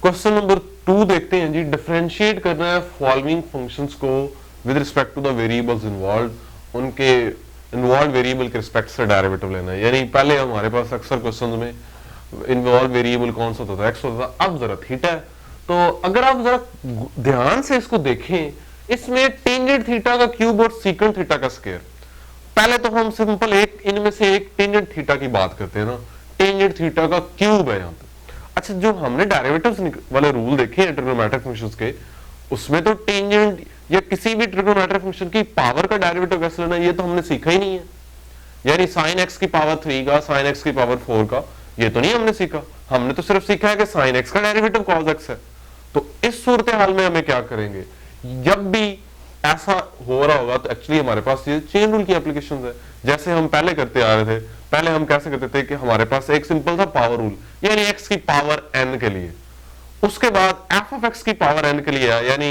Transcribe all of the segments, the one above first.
Question number 2 देखते हैं जी। Differentiate करना है फॉलोइंग फंक्शंस को with respect to the variables involve, उनके इन्वॉल्व वेरिएबल के रिस्पेक्ट से डेरिवेटिव लेना है। यानी पहले हमारे पास अक्सर क्वेश्चन में इन्वॉल्व वेरिएबल कौन सा होता था, एक्स होता था, अब जरा थीटा है। तो अगर आप जरा ध्यान से इसको देखें, इसमें टेंजेंट थीटा का क्यूब और सीकेंट थीटा का स्क्वायर। पहले तो हम सिंपल एक इनमें से एक टेंजेंट थीटा की बात करते हैं ना, टेंजेंट थीटा का क्यूब है यहाँ पे। अच्छा, जो हमने डेरिवेटिव्स वाले रूल देखे हैं ट्रिग्नोमेट्रिक फंक्शंस के, उसमें तो टेंजेंट या किसी भी ट्रिग्नोमेट्रिक फंक्शन की पावर का डेरिवेटिव कैसे लेना ये तो हमने सीखा ही नहीं है। यानी साइन एक्स की पावर 3 का, साइन एक्स की पावर 4 का, ये तो नहीं हमने सीखा। हमने तो सिर्फ सीखा है कि साइन एक्स का डेरिवेटिव कॉस एक्स है। तो इस सूरत हाल में हमें क्या करेंगे, जब भी ऐसा हो रहा होगा तो एक्चुअली हमारे पास ये चेन रूल की एप्लीकेशन है। जैसे हम पहले करते आ रहे थे, पहले हम कैसे करते थे कि हमारे पास एक सिंपल था पावर रूल, यानी एक्स की पावर एन के लिए, उसके बाद एफ ऑफ एक्स की पावर एन के लिए, यानी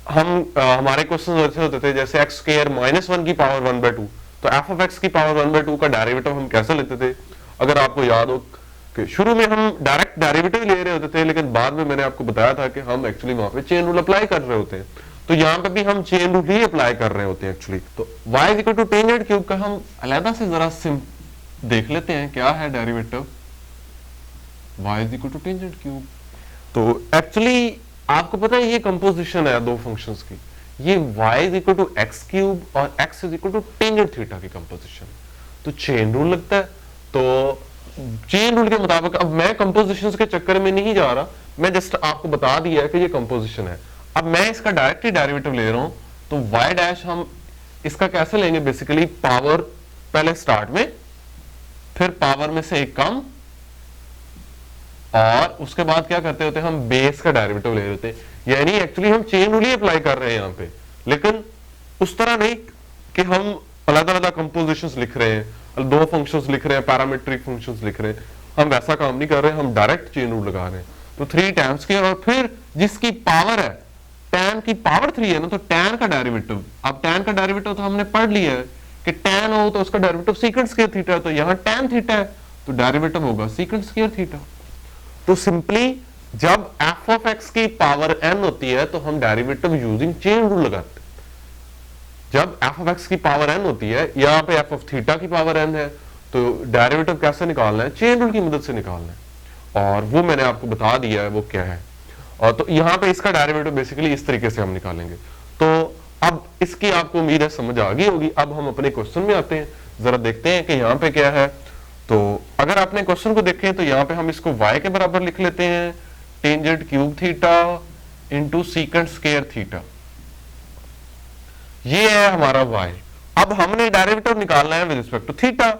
हम हमारे क्वेश्चन ऐसे होते थे जैसे एक्स स्क्वायर -1 की पावर 1/2, तो एफ ऑफ एक्स की पावर 1/2 का डेरिवेटिव हम कैसे लेते थे। अगर आपको याद हो कि शुरू में हम डायरेक्ट डेरिवेटिव ले रहे होते थे, लेकिन बाद में मैंने आपको बताया था कि हम एक्चुअली वहां पे चेन रूल अप्लाई कर रहे होते हैं। तो यहाँ पे भी हम चेन रूल ही अप्लाई कर रहे होते हैं एक्चुअली। तो y is equal to tangent cube का हम अलग से जरा देख लेते हैं क्या है derivative. y is equal to tangent cube, तो एक्चुअली आपको पता है ये कंपोजिशन है दो फंक्शंस की, ये y is equal to x cube और x is equal to tangent theta की कंपोजिशन। तो चेन रूल लगता है। तो चेन रूल के मुताबिक, अब मैं कंपोजिशंस के चक्कर में नहीं जा रहा, मैं जस्ट आपको बता दिया है कि ये कंपोजिशन है। अब मैं इसका डायरेक्ट ही डेरिवेटिव ले रहा हूं, तो y डैश हम इसका कैसे लेंगे, बेसिकली पावर पहले स्टार्ट में, फिर पावर में से एक कम, और उसके बाद क्या करते होते हैं हम बेस का डेरिवेटिव ले रहे होते हैं। यानी एक्चुअली हम चेन रूल ही अप्लाई कर रहे हैं यहाँ पे, लेकिन उस तरह नहीं कि हम अलग अलग कंपोजिशंस लिख रहे हैं, दो फंक्शंस लिख रहे हैं, पैरामीट्रिक फंक्शंस लिख रहे हैं, हम वैसा काम नहीं कर रहे हैं, हम डायरेक्ट चेन रूल लगा रहे हैं। तो 3 टाइम्स स्क्वायर, और फिर जिसकी पावर है, tan की पावर 3 है ना, तो tan का डेरिवेटिव, अब tan का डेरिवेटिव तो हमने पढ़ लिया है कि tan हो तो उसका डेरिवेटिव सीकेंट स्क्वायर थीटा, तो यहाँ tan थीटा है तो डेरिवेटिव होगा सीकेंट स्क्वायर थीटा। तो सिंपली जब f ऑफ x की पावर n होती है तो हम डेरिवेटिव यूजिंग चेन रूल लगाते हैं। जब f ऑफ x की पावर n होती है, यहाँ पे f ऑफ थीटा की पावर n है, तो डेरिवेटिव कैसे निकालना है, चेन रूल की मदद से निकालना है, और वो मैंने आपको बता दिया है वो क्या है। और तो यहाँ पे इसका डेरिवेटिव बेसिकली इस तरीके से हम निकालेंगे। तो अब इसकी आपको उम्मीद है समझ आ गई होगी। अब हम अपने क्वेश्चन में आते हैं, जरा देखते हैं कि यहाँ पे क्या है। तो अगर आपने क्वेश्चन को देखें तो यहाँ पे हम इसको y के बराबर लिख लेते हैं, tangent cube theta into secant square theta, ये है हमारा y। अब हमने डेरिवेटिव निकालना है विद रिस्पेक्ट टू थीटा,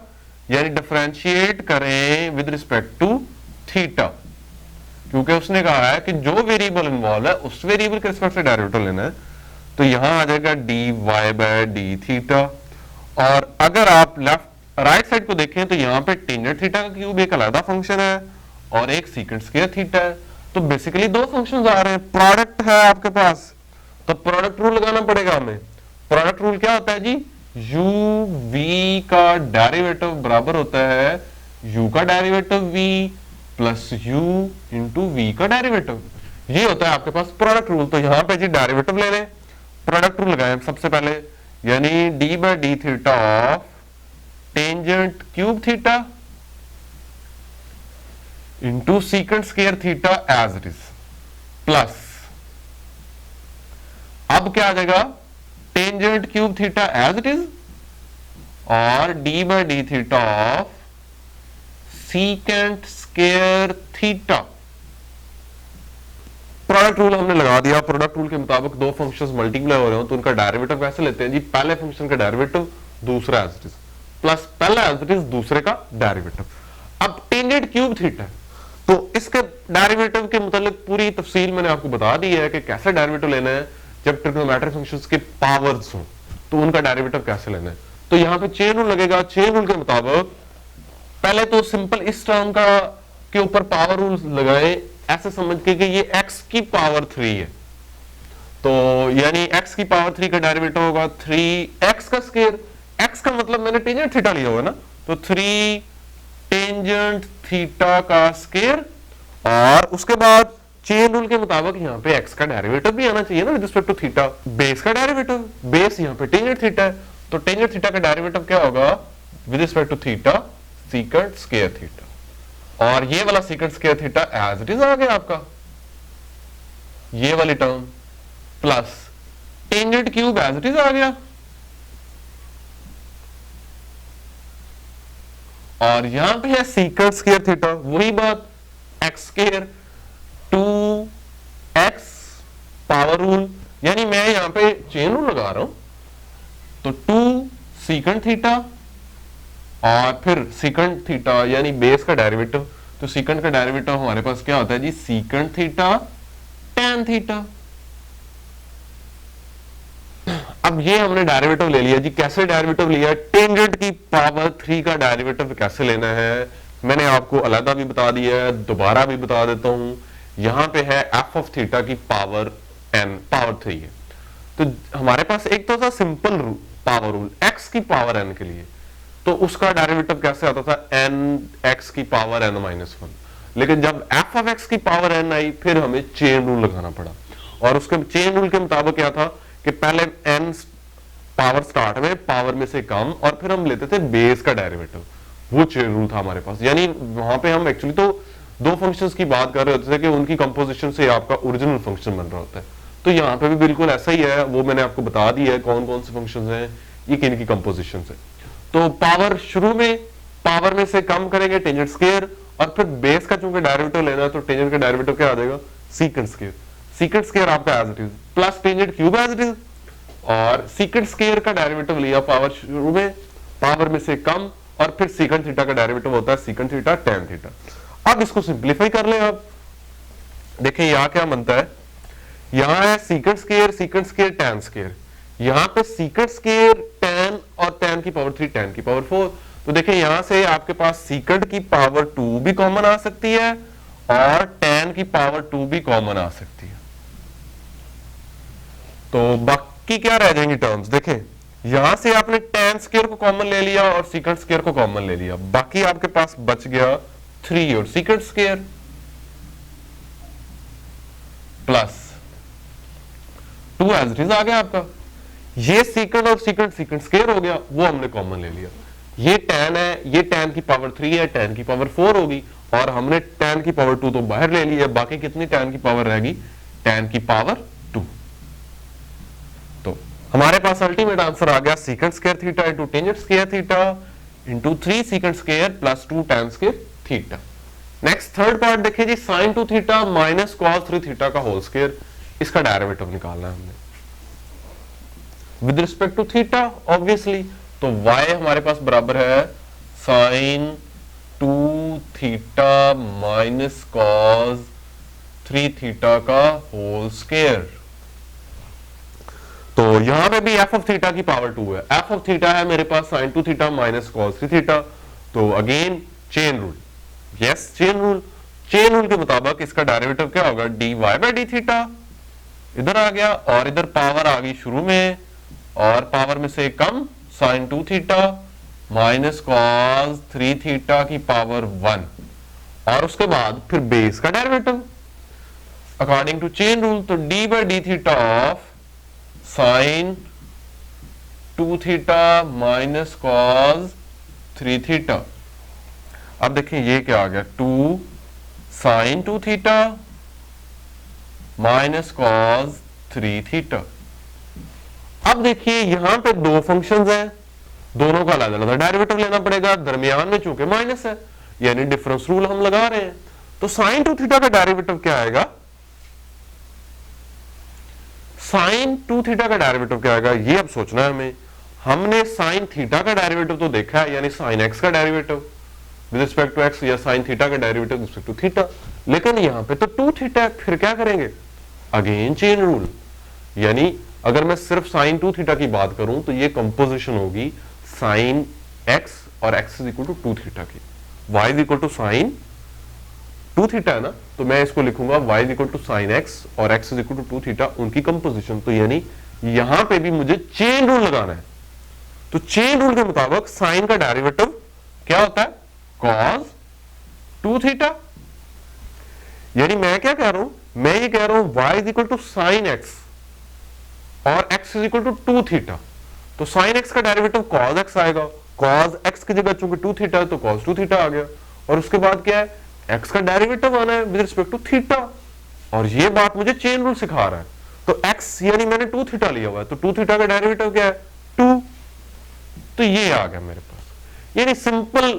यानी डिफरेंशिएट करें विद रिस्पेक्ट टू थीटा, क्योंकि उसने कहा है कि जो वेरिएबल इन्वॉल्व है उस वेरिएबल के रिस्पेक्ट से डेरिवेटिव लेना है। तो यहां आ जाएगा dy बाय डी थीटा, और अगर आप लेफ्ट राइट साइड को देखें तो यहाँ पे टेंजेंट थीटा का क्यूब एक अलग फंक्शन है और एक सीकेंट स्क्वायर थीटा है। तो बेसिकली दो फंक्शंस आ रहे हैं, प्रोडक्ट है आपके पास, तो प्रोडक्ट रूल लगाना पड़ेगा हमें। प्रोडक्ट रूल क्या होता है जी, u v का डेरिवेटिव बराबर होता है u का derivative v plus u into v का डेरिवेटिव, ये होता है आपके पास प्रोडक्ट रूल। तो यहां पे जी डेरिवेटिव ले लें, प्रोडक्ट रूल लगाएं सबसे पहले, यानी d by d theta of tangent cube theta into secant square theta as it is, plus अब क्या आ जाएगा, tangent cube theta as it is और d by d theta of secant square theta. Product rule हमने लगा दिया। Product rule के मुताबिक दो फंक्शंस मल्टीप्लाई हो रहे हो तो उनका डेरिवेटिव कैसे लेते हैं जी, पहले फंक्शन का डेरिवेटिव दूसरा एज इट इज, प्लस पहला एज इट इज दूसरे का डेरिवेटिव। अब टेंजेंट क्यूब थीटा, तो इसके डेरिवेटिव के मुताबिक पूरी तफसील मैंने आपको बता दी है कि कैसे डेरिवेटिव लेना है जब ट्रिग्नोमेट्रिक फंक्शंस के पावर्स हो, तो उनका डेरिवेटिव कैसे लेना है। तो यहां पे चेन रूल लगेगा। चेन रूल के मुताबिक पहले तो सिंपल इस टर्म का के ऊपर पावर रूल लगाए, ऐसे समझ के कि ये x की पावर 3 है, तो यानी x की पावर 3 का डेरिवेटिव होगा 3x का स्क्वायर। x का मतलब मैंने टेंजेंट थीटा लिया होगा ना, तो 3 टेंजेंट थीटा का स्क्वायर और उसके बाद चेन रूल के मुताबिक यहाँ पे x का डेरिवेटिव भी आना चाहिए ना with respect to theta, base का डेरिवेटिव, बेस यहाँ पे टेंजेंट थीटा है, तो टेंजेंट थीटा का डेरिवेटिव क्या होगा with respect to theta, secant square theta, और ये वाला secant square theta as it is आ गया आपका, ये वाली term plus tangent cube as it is आ गया, और यहां पे है सीकेंट स्क्वायर थीटा, वही बात x square 2x power rule, यानी मैं यहां पे चेन रूल लगा रहा हूं, तो 2 सीकेंट थीटा और फिर सीकेंट थीटा यानी बेस का डेरिवेटिव, तो सीकेंट का डेरिवेटिव हमारे पास क्या होता है जी, सीकेंट थीटा tan थीटा। अब ये हमने डेरिवेटिव ले लिया जी, कैसे डेरिवेटिव लिया, टेंजेंट की पावर 3 का डेरिवेटिव कैसे लेना है मैंने आपको अलग भी बता दिया है, दोबारा भी बता देता हूं। यहां पे है एफ ऑफ थीटा की पावर n पावर 3 है, तो हमारे पास एक तो था simple rule power rule x की पावर n के लिए, तो उसका डेरिवेटिव कैसे आता था n x की पावर n माइनस 1, लेकिन जब f ऑफ x की पावर n आई फिर हमें चेन रूल लगाना पड़ा, और उसके चेन रूल के मुताबिक क्या था कि पहले n पावर स्टार्ट में पावर में से कम और फिर हम लेते थे बेस का डेरिवेटिव, वो चेन रूल था हमारे पास। यानी वहां पे हम एक्चुअली तो दो फंक्शंस की बात कर रहे होते थे कि उनकी कंपोजिशन से आपका ओरिजिनल फंक्शन बन रहा होता है, तो यहाँ पे भी बिल्कुल ऐसा ही है, वो मैंने आपको बता दिया है कौन कौन से फंक्शंस हैं, ये किन की कंपोजिशन से। तो पावर शुरू में पावर में से कम करेंगे टेंजेंट स्क्वायर, और फिर बेस का चूंकि डेरिवेटिव लेना है तो टेंजेंट का डेरिवेटिव क्या आ जाएगा, सीकेंट स्क्वायर, सीकेंट स्क्वायर आपका as it is plus tangent cube as it is, और सीकेंट स्क्वायर का डेरिवेटिव लिया पावर शुरू में पावर में से कम, और फिर सीकेंट थीटा का डेरिवेटिव होता है सीकेंट थीटा tan थीटा। अब इसको सिंप्लीफाई कर लें, आप देखिए यहां क्या बनता है, यहां है सीकेंट स्क्वायर tan स्क्वायर, यहां पे सीकेंट स्क्वायर tan और tan की पावर 3 tan की पावर 4, तो देखिए यहां से आपके पास सीकेंट की पावर 2 भी कॉमन आ सकती है और tan की पावर 2 भी कॉमन आ सकती है, तो बाकी क्या रह जाएंगी टर्म्स, देखें यहां से आपने tan स्क्वायर को कॉमन ले लिया और सीकेंट स्क्वायर को कॉमन ले लिया, बाकी आपके पास बच गया 3 और secant square plus 2 as it is आ गया आपका, ये सीकेंट और सीकेंट स्क्वायर हो गया, वो हमने कॉमन ले लिया, ये tan है, ये tan की पावर 3 है, tan की पावर 4 होगी, और हमने tan की पावर 2 तो बाहर ले ली है, बाकी कितनी tan की पावर रहेगी, tan की पावर 2। तो हमारे पास अल्टीमेट आंसर आ गया secant square theta into tangent square theta into 3 secant square plus 2 tan square theta. Next third part देखिए जी, sine 2 theta minus cos 3 theta का होल स्क्वायर, इसका डेरिवेटिव निकालना है हमने with respect to theta obviously, तो y हमारे पास बराबर है sine 2 theta minus cos 3 theta का होल स्क्वायर, तो यहां पे भी एफ ऑफ थीटा की पावर 2 है, एफ ऑफ थीटा है मेरे पास sine 2 theta minus cos 3 theta, तो again chain rule, yes chain rule के मुताबिक इसका डेरिवेटिव क्या होगा, dy बाई डी थीटा इधर आ गया, और इधर पावर आ गई शुरू में, और पावर में से कम sine 2 theta minus cos 3 theta की पावर 1, और उसके बाद फिर बेस का derivative according to chain rule, तो D by D theta of sine 2 theta minus cos 3 theta. अब देखिए ये क्या आ गया, 2 sine 2 theta minus cos 3 theta. अब देखिए यहां पे दो फंक्शंस हैं, दोनों का अलग अलग डेरिवेटिव लेना पड़ेगा, दरमियान में चूंकि माइनस है यानी डिफरेंस रूल हम लगा रहे हैं, तो साइन 2 थीटा का डेरिवेटिव क्या आएगा, साइन 2 थीटा का डेरिवेटिव क्या आएगा, ये अब सोचना है हमें। हमने साइन थीटा का डेरिवेटिव तो देखा है, यानी साइन एक्स का derivative with respect to x, या साइन थीटा का derivative with respect to theta, लेकिन यहां पे तो 2 थीटा है, फिर क्या करेंगे, अगेन चेन रूल, यानी अगर मैं सिर्फ साइन 2 थीटा की बात करूं तो ये कंपोजिशन होगी साइन एक्स और X is equal to 2 theta की, Y is equal to sine 2 theta है ना, तो मैं इसको लिखूंगा y is equal to sine x और x is equal to 2 theta, उनकी कंपोजिशन, तो यानी यहां पे भी मुझे चेन रूल लगाना है, तो चेन रूल के मुताबिक साइन का डेरिवेटिव क्या होता है, cos 2 थीटा, यानी मैं क्या कह रहा हूं, मैं ये कह रहा हूं y is equal to sine x और x इज इक्वल टू 2 थीटा। तो साइन x का डेरिवेटिव cos x आएगा, cos x की जगह चूंकि 2 थीटा है तो cos 2 थीटा आ गया। और उसके बाद क्या है, x का डेरिवेटिव आना है विद रिस्पेक्ट टू थीटा, और ये बात मुझे चेन रूल सिखा रहा है। तो x यानी मैंने 2 थीटा लिया हुआ है, तो 2 थीटा का डेरिवेटिव क्या है 2, तो ये आ गया मेरे पास। यानी सिंपल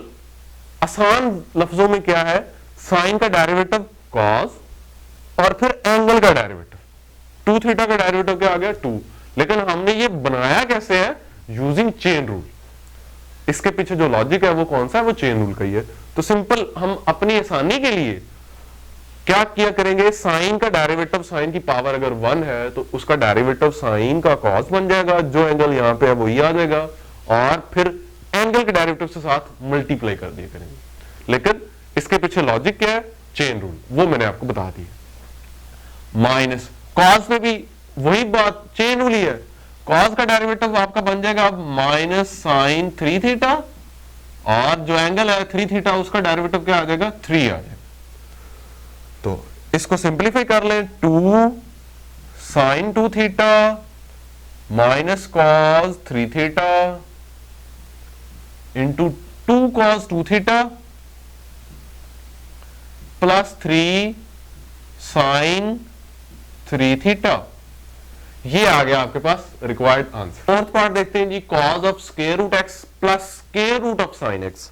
आसान लफ्जों में क्या है, साइन का डेरिवेटिव cos और फिर एंगल का डेरिवेटिव 2 थीटा का डेरिवेटिव क्या आ गया 2। लेकिन हमने ये बनाया कैसे है, यूजिंग चेन रूल। इसके पीछे जो लॉजिक है वो कौन सा है, वो चेन रूल का ही है। तो सिंपल हम अपनी आसानी के लिए क्या किया करेंगे, साइन का डेरिवेटिव साइन की पावर अगर 1 है तो उसका डेरिवेटिव साइन का कॉस बन जाएगा, जो एंगल यहां पे है वही आ जाएगा, और फिर एंगल के डेरिवेटिव से साथ मल्टीप्लाई कर दिया करेंगे। लेकिन इसके पीछे लॉजिक क्या है, चेन रूल, वो मैंने आपको बता दिया। माइनस कॉस में भी वही बात, चेन रूल ही है। कॉस का डेरिवेटिव आपका बन जाएगा माइनस साइन 3 थीटा, और जो एंगल है 3 थीटा उसका डेरिवेटिव क्या आ जाएगा 3 आ जाएगा। तो इसको सिंप्लीफाई कर लें, 2 sine 2 theta minus cos 3 theta into 2 cos 2 theta plus 3 sine 3 theta. ये आ गया आपके पास रिक्वायर्ड आंसर। फोर्थ पार्ट देखते हैं जी, cos of square root x plus square root of sine x.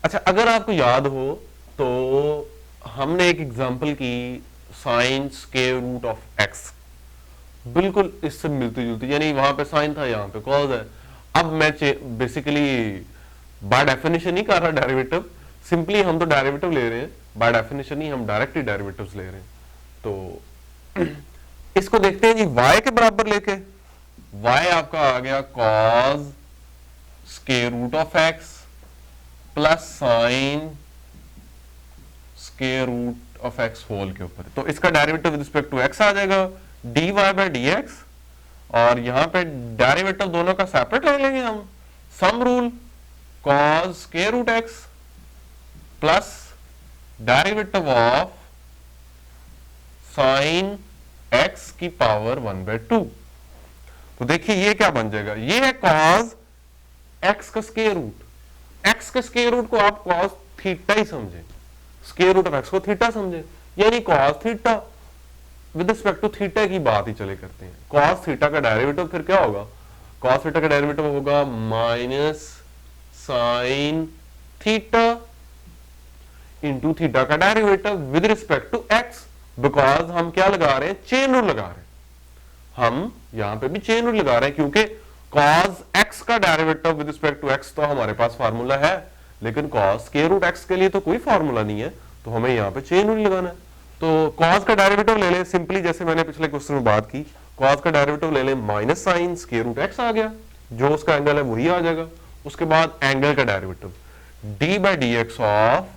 अच्छा, अगर आपको याद हो तो हमने एक एग्जांपल की sine square root of x, बिल्कुल इससे मिलती जुलती, यानी वहां पे साइन था यहां पे कॉज है। अब मैं बेसिकली बाय डेफिनेशन ही कर रहा डेरिवेटिव, सिंपली हम तो डेरिवेटिव ले रहे हैं, बाय डेफिनेशन ही हम डायरेक्टली डेरिवेटिव्स ले रहे हैं। तो इसको देखते हैं जी, y के बराबर लेके, y आपका आ गया cos square root of x plus sine square root of x whole के ऊपर। तो इसका derivative with respect to x आ जाएगा dy बाय dx, और यहां पे डेरिवेटिव दोनों का सेपरेट ले लेंगे हम, sum rule cos square root x plus derivative of sine x की पावर 1/2। तो देखिए ये क्या बन जाएगा, ये है cos x का स्क्वायर रूट, x के स्क्वायर रूट को आप cos थीटा ही समझे, स्क्वायर रूट ऑफ x को थीटा समझे, यानी cos थीटा विद रिस्पेक्ट टू थीटा की बात ही चले करते हैं। cos थीटा का डेरिवेटिव फिर क्या होगा, cos थीटा का डेरिवेटिव होगा minus sine theta into theta का derivative with respect to x, because हम क्या लगा रहे हैं, चेन रूल लगा रहे हैं। हम यहां पे भी चेन रूल लगा रहे हैं, क्योंकि cos x का derivative with respect to x तो हमारे पास फार्मूला है, लेकिन cos स्क्वायर रूट x के लिए तो कोई फार्मूला नहीं है, तो हमें यहां पे चेन रूल लगाना है। तो cos का डेरिवेटिव ले लें, सिंपली जैसे मैंने पिछले क्वेश्चन में बात की, cos का डेरिवेटिव ले लें minus sine square root x आ गया, जो उसका एंगल है वही आ जाएगा। उसके बाद एंगल का derivative d by d x of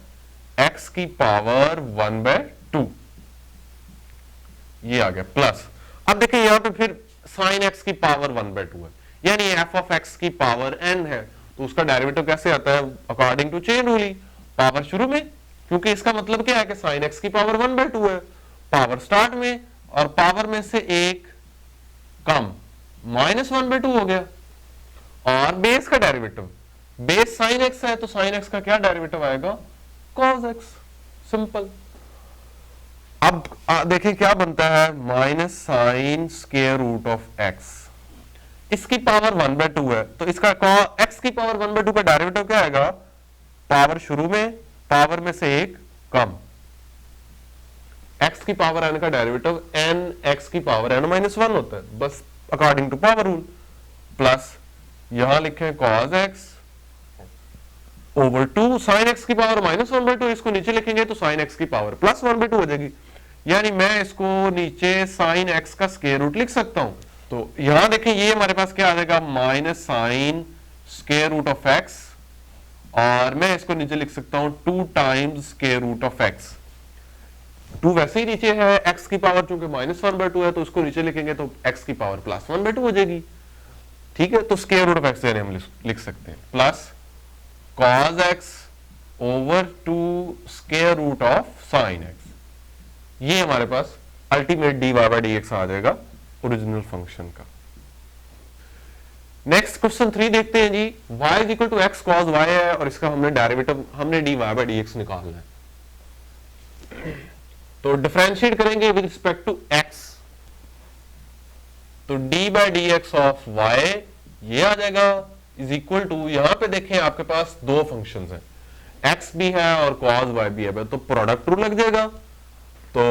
x की पावर 1/2, ये आ गया प्लस। अब देखिए यहां पे फिर साइन x की पावर 1/2 है, यानी f ऑफ x की पावर n है, तो उसका डेरिवेटिव कैसे आता है, according to chain rule he, power शुरू में, क्योंकि इसका मतलब क्या है कि साइन x की पावर 1/2 है, पावर स्टार्ट में, और पावर में से एक कम, माइनस 1/2 हो गया। और बेस का डेरिवेटिव, बेस साइन x है तो साइन x का क्या डेरिवेटिव आएगा, cos x, सिंपल। अब देखिए क्या बनता है, minus sine square root of x, इसकी पावर 1/2 है, तो इसका x की पावर 1/2 का डेरिवेटिव क्या आएगा, पावर शुरू में, पावर में से एक कम, x की पावर n का डेरिवेटिव n x की पावर n माइनस 1 होता है, बस according to power rule, plus यहां लिखे cos x over 2 sine x की पावर माइनस 1/2, इसको नीचे लिखेंगे तो साइन x की पावर प्लस 1/2 हो जाएगी, यानी मैं इसको नीचे साइन x का स्क्वायर रूट लिख सकता हूं। तो यहां देखें ये हमारे पास क्या आ जाएगा, minus sine square root of x, और मैं इसको नीचे लिख सकता हूं 2 times square root of x। 2 वैसे ही नीचे है, x की पावर चूंकि माइनस 1/2 है तो उसको नीचे लिखेंगे तो x की पावर प्लस 1/2 हो जाएगी, ठीक है। तो स्क्वायर रूट ऑफ x यानी हम लिख सकते हैं plus cos x over 2 square root of sine x, ये हमारे पास ultimate dy by d x आ जाएगा ओरिजिनल फंक्शन का। नेक्स्ट क्वेश्चन 3 देखते हैं जी। y is equal to x cos y है और इसका हमने डेरिवेटिव हमने dy बाई डी एक्स निकालना है। तो डिफरेंशिएट करेंगे विद रिस्पेक्ट टू x, तो D by d x of y ये आ जाएगा इज इक्वल टू, यहां पे देखें आपके पास दो फंक्शंस हैं, x भी है और cos y भी है, तो प्रोडक्ट रूल लग जाएगा। तो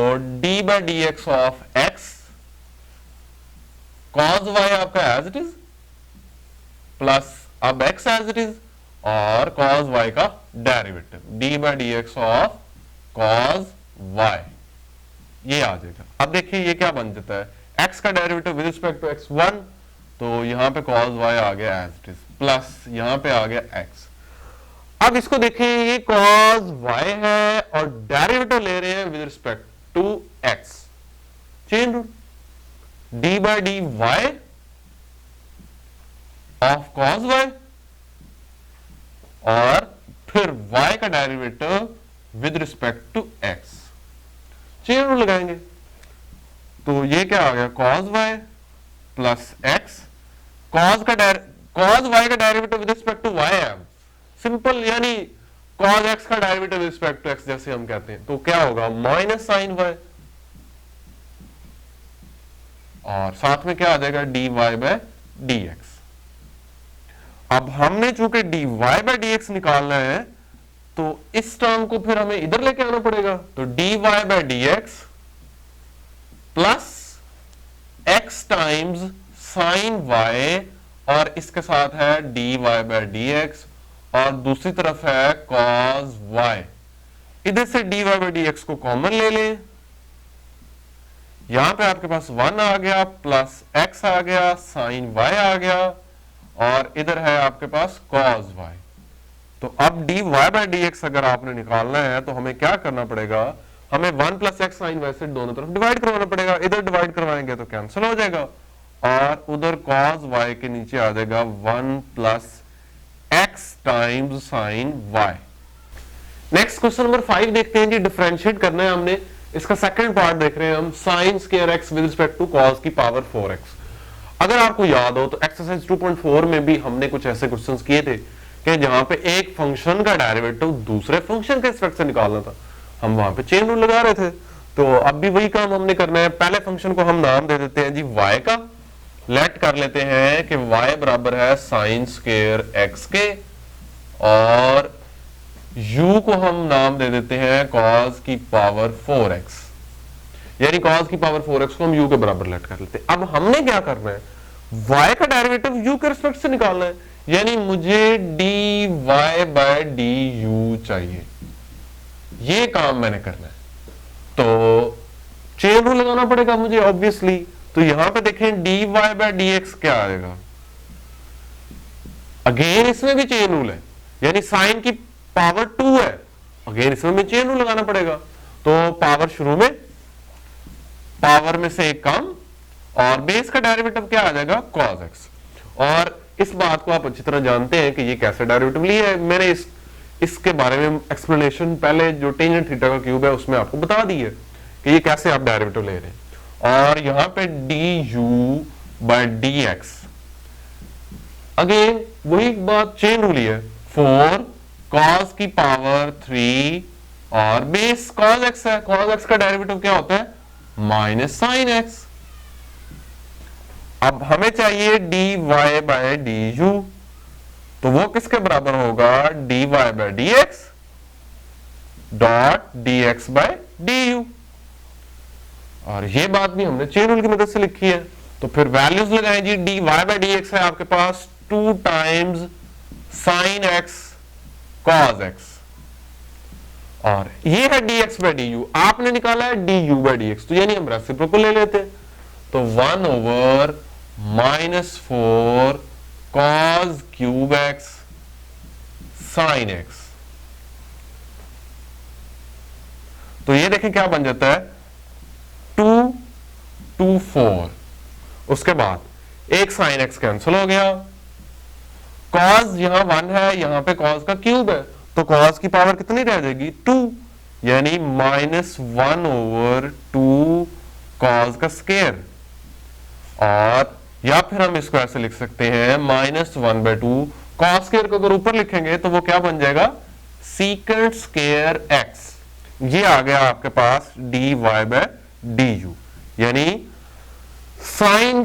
D by d x of x cos y आपका एज इट इज प्लस अब x एज इट इज और cos y का derivative D by d x of cos y ये आ जाएगा। अब देखिए ये क्या बन जाता है, x का derivative with respect to x1, तो यहां पे cos y आ गया एज इट इज प्लस यहां पे आ गया x। अब इसको देखें, ये cos y है और डेरिवेटिव ले रहे हैं with respect to x, chain rule d by d y of cos y और फिर y का derivative with respect to x, chain rule लगाएंगे। तो ये क्या आ गया cos y plus x, cos y का derivative with respect to y है सिंपल, यानी cos x का derivative with respect to x जैसे हम कहते हैं, तो क्या होगा माइनस साइन y और साथ में क्या आ जाएगा dy बाई dx। अब हमने चूंकि dy बाई dx निकालना है तो इस टर्म को फिर हमें इधर लेके आना पड़ेगा, तो dy by dx plus x times sign y और इसके साथ है dy बाई dx और दूसरी तरफ है cos y। इधर से dy बाई dx को कॉमन ले लें, यहां पे आपके पास 1 आ गया प्लस x आ गया साइन y आ गया और इधर है आपके पास cos y। तो अब dy बाई dx अगर आपने निकालना है तो हमें क्या करना पड़ेगा, हमें 1 प्लस एक्स साइन वाई से दोनों तरफ डिवाइड करवाना पड़ेगा, इधर डिवाइड करवाएंगे तो कैंसिल हो जाएगा और उधर cos y के नीचे आ जाएगा 1 plus x times sign y। Next question number 5 देखते हैं जी। डिफरेंशिएट करना है हमने, इसका सेकंड पार्ट देख रहे हैं हम, sine square x with respect to cos की पावर 4x। अगर आपको याद हो तो एक्सरसाइज 2.4 में भी हमने कुछ ऐसे क्वेश्चंस किए थे कि जहां पे एक फंक्शन का डेरिवेटिव दूसरे फंक्शन के रिस्पेक्ट से निकालना था, हम वहां पे चेन रूल लगा रहे थे। तो अब भी वही काम हमने करना है। पहले फंक्शन को हम नाम दे देते हैं जी y का, लेट कर लेते हैं कि y बराबर है साइन स्क्वायर x के और u को हम नाम दे देते हैं cos की पावर 4x, यानी cos की पावर 4x को हम u के बराबर लेट कर लेते हैं। अब हमने क्या करना है, y का डेरिवेटिव u के रिस्पेक्ट से निकालना है, यानी मुझे dy बाय du चाहिए, ये काम मैंने करना है। तो चेन रूल लगाना पड़ेगा मुझे ऑब्वियसली। तो यहां पे देखें dy बाय dx क्या आएगा, अगेन इसमें भी चेन रूल है, यानी साइन की पावर 2 है, अगेन इसमें भी चेन रूल लगाना पड़ेगा। तो पावर शुरू में पावर में से एक कम और बेस का डेरिवेटिव क्या आ जाएगा cos x। और इस बात को आप अच्छी तरह जानते हैं कि ये कैसे डेरिवेटिव लिया है, मैंने इसके बारे में एक्सप्लेनेशन पहले जो टेंजेंट थीटा का क्यूब है उसमें आपको बता दी है कि ये कैसे आप डेरिवेटिव ले रहे हैं। और यहां पे du बाय dx अगेन वही बात, चेन रूल है, 4 cos की पावर 3 और बेस cos x है, cos x का डेरिवेटिव क्या होता है माइनस साइन x। अब हमें चाहिए dy बाय du, तो वो किसके बराबर होगा dy bye dx dot dx by du। और ये बात भी हमने चेन रूल की मदद से लिखी है। तो फिर वैल्यूज लगाएं जी, dy बाय dx है आपके पास 2 times sign x cos x और ये है dx बाय du, आपने निकाला है du बाय dx, तो यानी हम रेसिप्रोकल ले लेते हैं। तो 1 over -4 cos cube x sin x, तो ये देखें क्या बन जाता है 2 2 4, उसके बाद एक sin x कैंसिल हो गया, cos यहां 1 है, यहां पे cos का क्यूब है, तो cos की पावर कितनी रह जाएगी 2, यानी -1/2 कॉस का स्केयर, और या फिर हम इसको ऐसे लिख सकते हैं -1/2 कॉस स्केयर को अगर ऊपर लिखेंगे तो वो क्या बन जाएगा, सीकेंट स्केयर एक्स। ये आ गया आपके पास dy/du, यानी साइन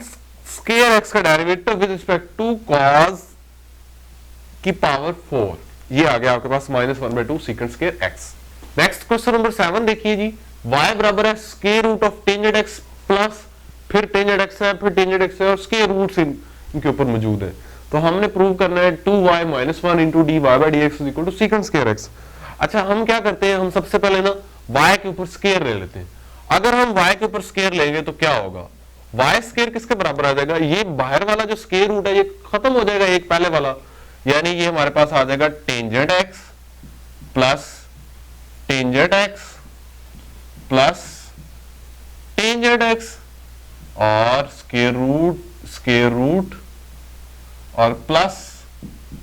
स्केयर एक्स का derivative with respect to cos की पावर 4, ये आ गया आपके पास -1/2 secant square x. Next question number 7 देखिए जी, y बराबर है square root of tangent x plus, फिर टेंजेंट एक्स है, फिर टेंजेंट एक्स है, और स्क्वायर रूट्स इनके ऊपर मौजूद है। तो हमने प्रूव करना है 2y - 1 into dy/dx is equal to secant square x. अच्छा, हम क्या करते हैं, हम सबसे पहले ना y के ऊपर स्क्वायर ले लेते हैं। अगर हम y के ऊपर स्क्वायर लेंगे तो क्या होगा, y स्क्वायर किसके बराबर आ जाएगा, ये बाहर वाला जो स्क्वायर रूट है ये खत्म हो जाएगा एक पहले वाला, यानी ये हमारे पास आ जाएगा tangent x plus tangent x plus tangent x और स्क्वायर रूट और plus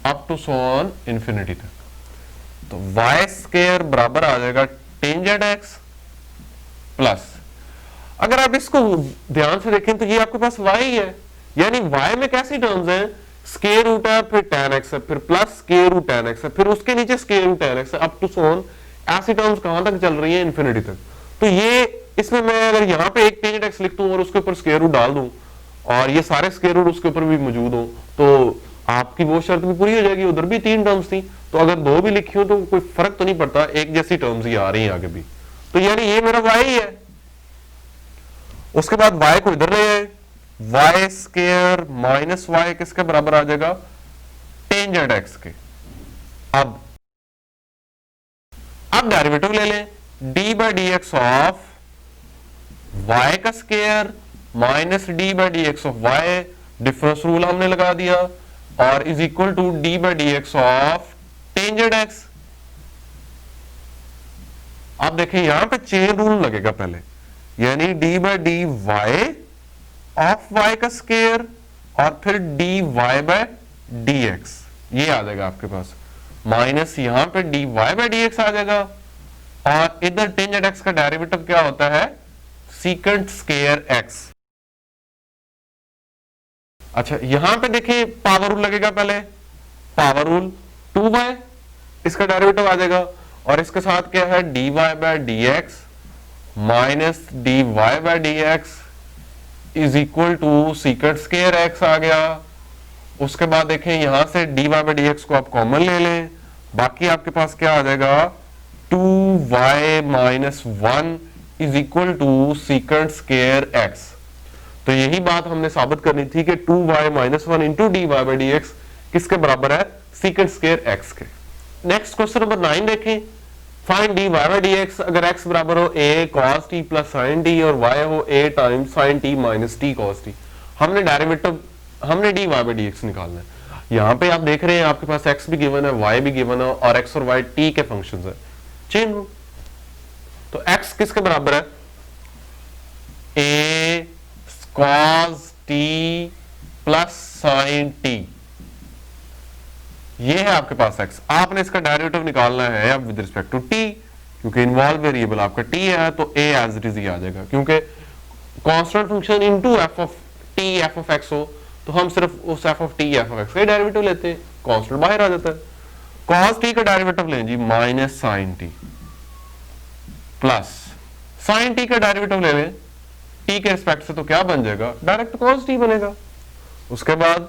up to so on infinity तक। तो y स्क्वायर बराबर आ जाएगा टेंजेंट एक्स प्लस, अगर आप इसको ध्यान से देखें तो ये आपके पास y है, यानी y में कैसी टर्म्स हैं, स्क्वायर रूट है, फिर tan x है, फिर plus square root tan x है, फिर उसके नीचे स्क्वायर रूट tan x है, अप टू सो ऑन। ऐसी टर्म्स कहां तक चल रही है, इंफिनिटी तक। तो ये इसमें मैं अगर यहाँ पे एक टेंजेंट एक्स लिख दूं और उसके ऊपर स्क्वायर रूट डाल दूं और ये सारे स्क्वायर रूट उसके ऊपर भी मौजूद हो, तो आपकी वो शर्त भी पूरी हो जाएगी। उधर भी 3 टर्म्स थी, तो अगर 2 भी लिखी हो तो कोई फर्क तो नहीं पड़ता, एक जैसी टर्म्स ही आ रही हैं आगे भी। तो यानी ये मेरा y ही है। उसके बाद y को इधर ले आए, y स्क्वायर माइनस y किसके बराबर आ जाएगा, टेंजेंट एक्स के। अब डेरिवेटिव ले लें, d/dx ऑफ y का square minus d/dx of y, difference rule हमने लगा दिया, और is equal to d/dx of tangent x. आप देखिए यहां पे चेन रूल लगेगा पहले, यानी d/dy ऑफ y का स्क्वायर और फिर dy/dx, ये आ जाएगा आपके पास, माइनस यहां पे dy/dx आ जाएगा, और इधर टेंजेंट एक्स का डेरिवेटिव क्या होता है, सीकेंट स्क्वायर एक्स। अच्छा, यहां पे देखिए पावर रूल लगेगा पहले, पावर रूल 2y, इसका डेरिवेटिव आ जाएगा, और इसके साथ क्या है dy/dx minus dy/dx is equal to secant square x आ गया। उसके बाद देखें यहां से dy/dx को आप कॉमन ले लें, बाकी आपके पास क्या आ जाएगा 2y - 1 is equal to secant square x. तो यही बात हमने साबित करनी थी कि 2y - 1 इंटू dy/dx किसके बराबर है, सीकेंट स्क्वायर एक्स के। नेक्स्ट क्वेश्चन नंबर 9 देखें, फाइंड dy/dx अगर x बराबर हो a cos t plus sin t और y हो a times sin t minus t cos t। हमने डेरिवेटिव, हमने dy/dx निकालना है। यहां पे आप देख रहे हैं आपके पास x भी गिवन है, y भी गिवन है, और x और y t के फंक्शंस है, चेन रूल। तो x किसके बराबर है, a cos t plus sin t, ये है आपके पास x। आपने इसका डेरिवेटिव निकालना है अब विद रिस्पेक्ट टू t, क्योंकि इन्वॉल्व वेरिएबल आपका t है, तो a एज इट इज ही आ जाएगा, क्योंकि constant function into f of t f of x हो तो हम सिर्फ उस f of t f of x का डेरिवेटिव लेते हैं, कांस्टेंट बाहर आ जाता है। cos t का डेरिवेटिव लें जी minus sin t plus sin t का डेरिवेटिव ले लें t के रिस्पेक्ट से, तो क्या बन जाएगा, डायरेक्ट cos t बनेगा। उसके बाद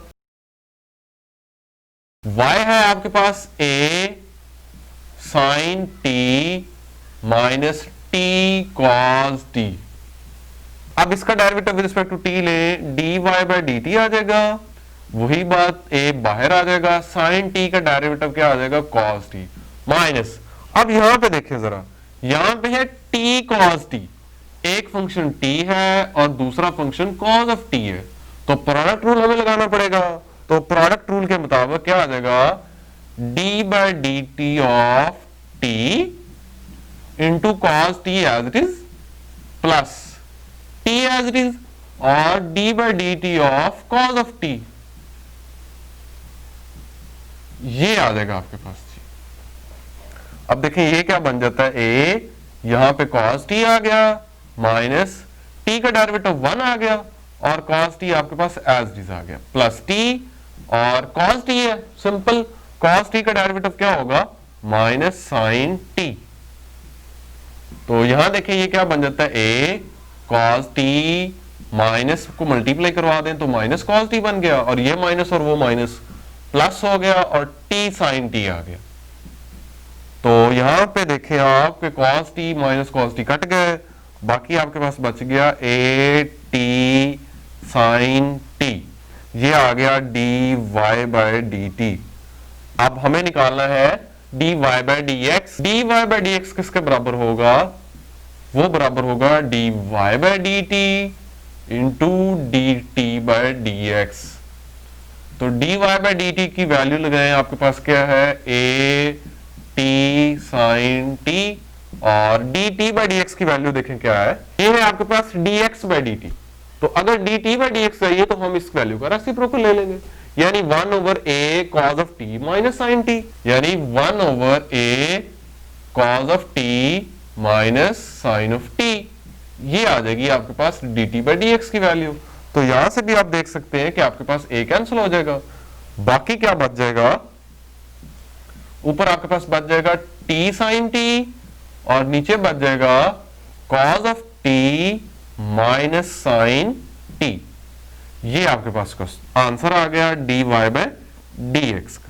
y है आपके पास a sin t minus t cos t। अब इसका derivative with respect to t ले, dy/dt आ जाएगा, वही बात a बाहर आ जाएगा, sin t का डेरिवेटिव क्या आ जाएगा, cos t माइनस। अब यहां पे देखिए जरा, यहां पे है t cos t, एक फंक्शन t है और दूसरा फंक्शन cos ऑफ t है, तो प्रोडक्ट रूल हमें लगाना पड़ेगा। तो प्रोडक्ट रूल के मुताबिक क्या आ जाएगा, d/dt of t into cos t as it is plus t as it is, और d/dt of cos of t, ये आ जाएगा आपके पास जी। अब देखें ये क्या बन जाता है, a यहां पे cos t आ गया माइनस t का डेरिवेटिव 1 आ गया और cos t आपके पास एज इट इज आ गया प्लस t और cos t है सिंपल, cos t का डेरिवेटिव क्या होगा माइनस sin t। तो यहां देखिए ये क्या बन जाता है, a cos t माइनस को मल्टीप्लाई करवा दें तो माइनस cos t बन गया और ये माइनस और वो माइनस प्लस हो गया और t sin t आ गया। तो यहां पे देखें आप कि cos t minus cos t cut गए, बाकी आपके पास बच गया a t sin t, ये आ गया dy बाय dt। अब हमें निकालना है dy bye dx। dy bye dx किसके बराबर होगा, वो बराबर होगा dy by dt into dt by dx। तो dy बाय dt की वैल्यू लगाएं, आपके पास क्या है a t sin t और dt बाय dx की वैल्यू देखें क्या है, ये है आपके पास dx बाय dt। तो अगर dt बाय dx चाहिए तो हम इस वैल्यू का रेसिप्रोकल ले लेंगे, यानी 1 over a cos of t minus sin t, यानी 1 over a cos of t minus sine of t, ये आ जाएगी आपके पास dt बाय dx की वैल्यू। तो यहां से भी आप देख सकते हैं कि आपके पास a कैंसिल हो जाएगा, बाकी क्या बच जाएगा, ऊपर आपके पास बच जाएगा t sin t और नीचे बच जाएगा cos of t minus sin t। ये आपके पास आंसर आ गया dy बाय dx का।